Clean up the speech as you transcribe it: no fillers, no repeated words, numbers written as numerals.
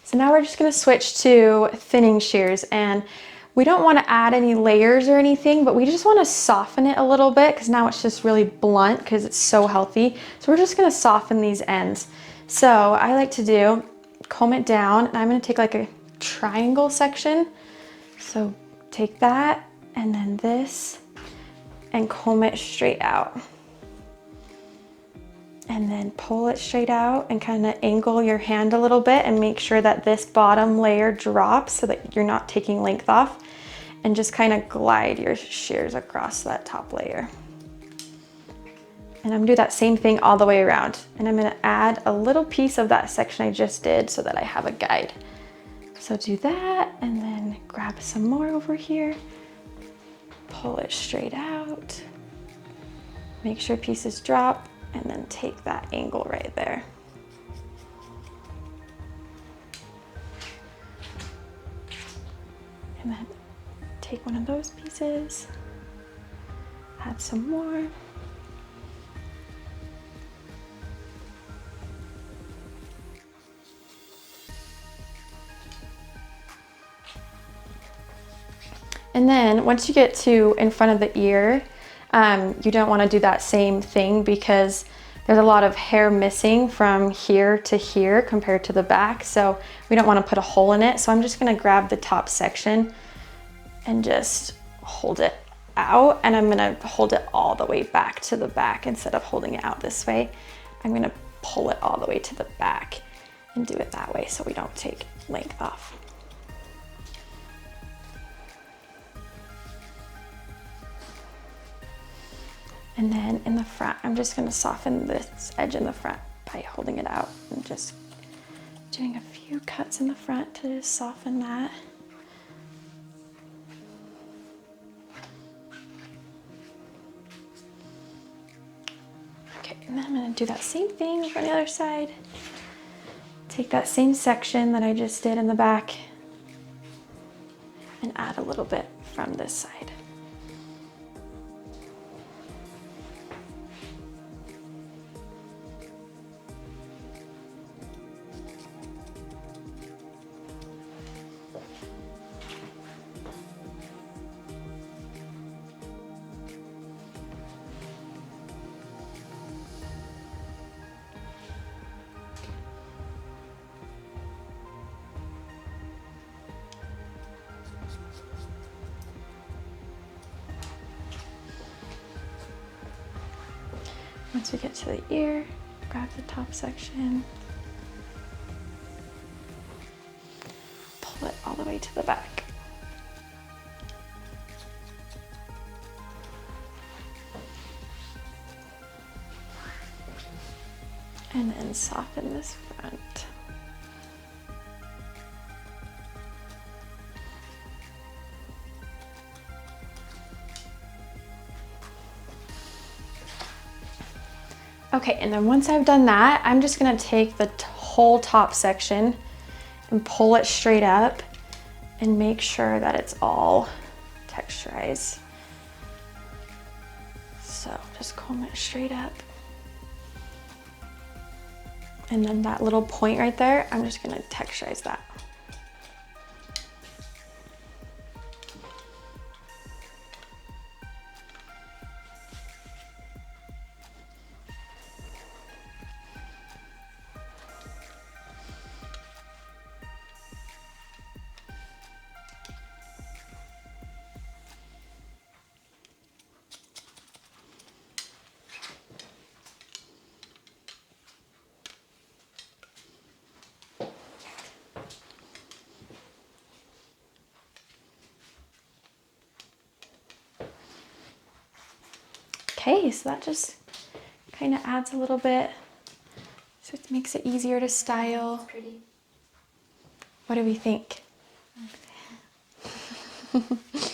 So now we're just gonna switch to thinning shears, and we don't wanna add any layers or anything, but we just wanna soften it a little bit because now it's just really blunt because it's so healthy. So we're just gonna soften these ends. So I like to comb it down, and I'm gonna take like a triangle section. So take that and then this and comb it straight out. And then pull it straight out and kind of angle your hand a little bit and make sure that this bottom layer drops so that you're not taking length off, and just kind of glide your shears across that top layer. And I'm gonna do that same thing all the way around. And I'm gonna add a little piece of that section I just did so that I have a guide. So do that and then grab some more over here, pull it straight out, make sure pieces drop, and then take that angle right there. And then take one of those pieces, add some more. And then once you get to in front of the ear, you don't want to do that same thing because there's a lot of hair missing from here to here compared to the back. So we don't want to put a hole in it. So I'm just going to grab the top section and just hold it out. And I'm going to hold it all the way back to the back instead of holding it out this way. I'm going to pull it all the way to the back and do it that way so we don't take length off. And then in the front, I'm just gonna soften this edge in the front by holding it out and just doing a few cuts in the front to just soften that. Okay, and then I'm gonna do that same thing on the other side. Take that same section that I just did in the back and add a little bit from this side. Once we get to the ear, grab the top section, pull it all the way to the back. And then soften this front. Okay, and then once I've done that, I'm just gonna take the whole top section and pull it straight up and make sure that it's all texturized. So just comb it straight up. And then that little point right there, I'm just gonna texturize that. Okay, so that just kind of adds a little bit, so it makes it easier to style. Pretty. What do we think? Okay.